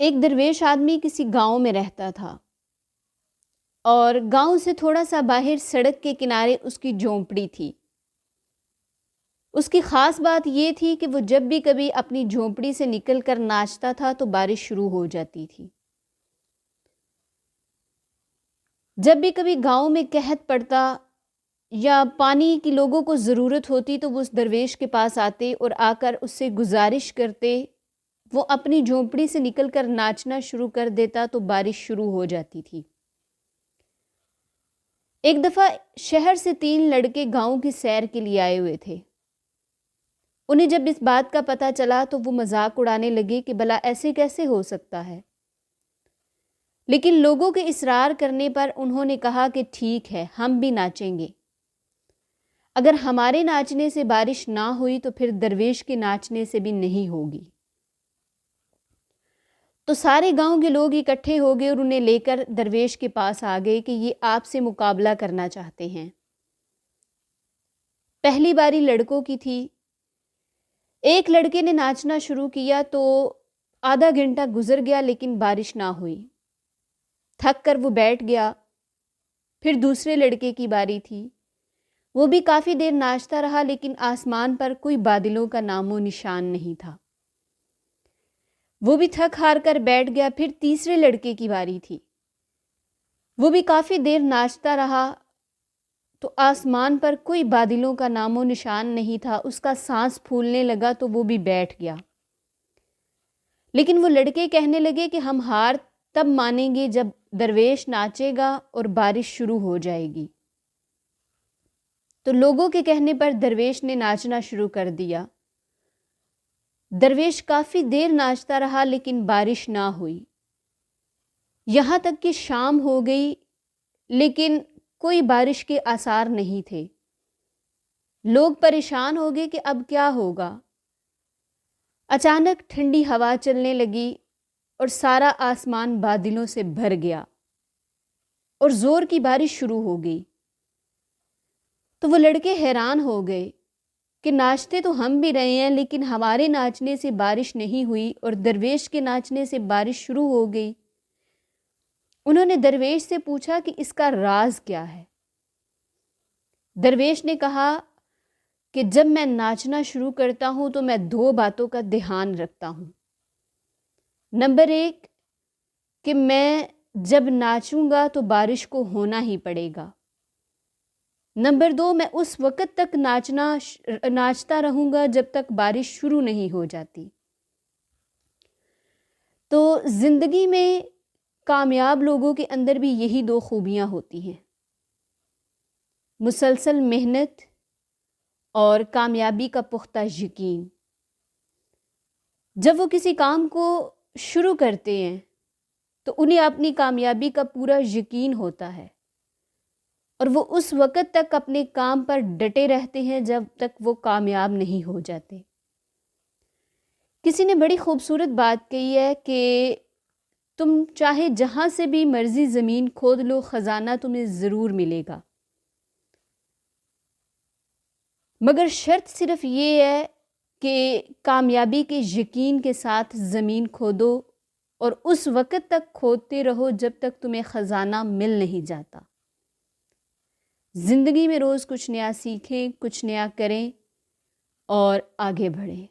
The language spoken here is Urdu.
ایک درویش آدمی کسی گاؤں میں رہتا تھا اور گاؤں سے تھوڑا سا باہر سڑک کے کنارے اس کی جھونپڑی تھی۔ اس کی خاص بات یہ تھی کہ وہ جب بھی کبھی اپنی جھونپڑی سے نکل کر ناچتا تھا تو بارش شروع ہو جاتی تھی۔ جب بھی کبھی گاؤں میں قحط پڑتا یا پانی کی لوگوں کو ضرورت ہوتی تو وہ اس درویش کے پاس آتے اور آ کر اس سے گزارش کرتے۔ وہ اپنی جھونپڑی سے نکل کر ناچنا شروع کر دیتا تو بارش شروع ہو جاتی تھی۔ ایک دفعہ شہر سے 3 لڑکے گاؤں کی سیر کے لیے آئے ہوئے تھے۔ انہیں جب اس بات کا پتہ چلا تو وہ مذاق اڑانے لگے کہ بھلا ایسے کیسے ہو سکتا ہے، لیکن لوگوں کے اصرار کرنے پر انہوں نے کہا کہ ٹھیک ہے، ہم بھی ناچیں گے۔ اگر ہمارے ناچنے سے بارش نہ ہوئی تو پھر درویش کے ناچنے سے بھی نہیں ہوگی۔ تو سارے گاؤں کے لوگ اکٹھے ہو گئے اور انہیں لے کر درویش کے پاس آ گئے کہ یہ آپ سے مقابلہ کرنا چاہتے ہیں۔ پہلی باری لڑکوں کی تھی۔ ایک لڑکے نے ناچنا شروع کیا تو آدھا گھنٹہ گزر گیا لیکن بارش نہ ہوئی۔ تھک کر وہ بیٹھ گیا۔ پھر دوسرے لڑکے کی باری تھی۔ وہ بھی کافی دیر ناچتا رہا لیکن آسمان پر کوئی بادلوں کا نام و نشان نہیں تھا۔ وہ بھی تھک ہار کر بیٹھ گیا۔ پھر تیسرے لڑکے کی باری تھی۔ وہ بھی کافی دیر ناچتا رہا تو آسمان پر کوئی بادلوں کا نام و نشان نہیں تھا۔ اس کا سانس پھولنے لگا تو وہ بھی بیٹھ گیا۔ لیکن وہ لڑکے کہنے لگے کہ ہم ہار تب مانیں گے جب درویش ناچے گا اور بارش شروع ہو جائے گی۔ تو لوگوں کے کہنے پر درویش نے ناچنا شروع کر دیا۔ درویش کافی دیر ناچتا رہا لیکن بارش نہ ہوئی، یہاں تک کہ شام ہو گئی لیکن کوئی بارش کے آثار نہیں تھے۔ لوگ پریشان ہو گئے کہ اب کیا ہوگا۔ اچانک ٹھنڈی ہوا چلنے لگی اور سارا آسمان بادلوں سے بھر گیا اور زور کی بارش شروع ہو گئی۔ تو وہ لڑکے حیران ہو گئے کہ ناچتے تو ہم بھی رہے ہیں لیکن ہمارے ناچنے سے بارش نہیں ہوئی اور درویش کے ناچنے سے بارش شروع ہو گئی۔ انہوں نے درویش سے پوچھا کہ اس کا راز کیا ہے۔ درویش نے کہا کہ جب میں ناچنا شروع کرتا ہوں تو میں 2 باتوں کا دھیان رکھتا ہوں۔ نمبر 1 کہ میں جب ناچوں گا تو بارش کو ہونا ہی پڑے گا۔ نمبر 2 میں اس وقت تک ناچتا رہوں گا جب تک بارش شروع نہیں ہو جاتی۔ تو زندگی میں کامیاب لوگوں کے اندر بھی یہی 2 خوبیاں ہوتی ہیں، مسلسل محنت اور کامیابی کا پختہ یقین۔ جب وہ کسی کام کو شروع کرتے ہیں تو انہیں اپنی کامیابی کا پورا یقین ہوتا ہے اور وہ اس وقت تک اپنے کام پر ڈٹے رہتے ہیں جب تک وہ کامیاب نہیں ہو جاتے۔ کسی نے بڑی خوبصورت بات کہی ہے کہ تم چاہے جہاں سے بھی مرضی زمین کھود لو، خزانہ تمہیں ضرور ملے گا، مگر شرط صرف یہ ہے کہ کامیابی کے یقین کے ساتھ زمین کھودو اور اس وقت تک کھودتے رہو جب تک تمہیں خزانہ مل نہیں جاتا۔ زندگی میں روز کچھ نیا سیکھیں، کچھ نیا کریں اور آگے بڑھیں۔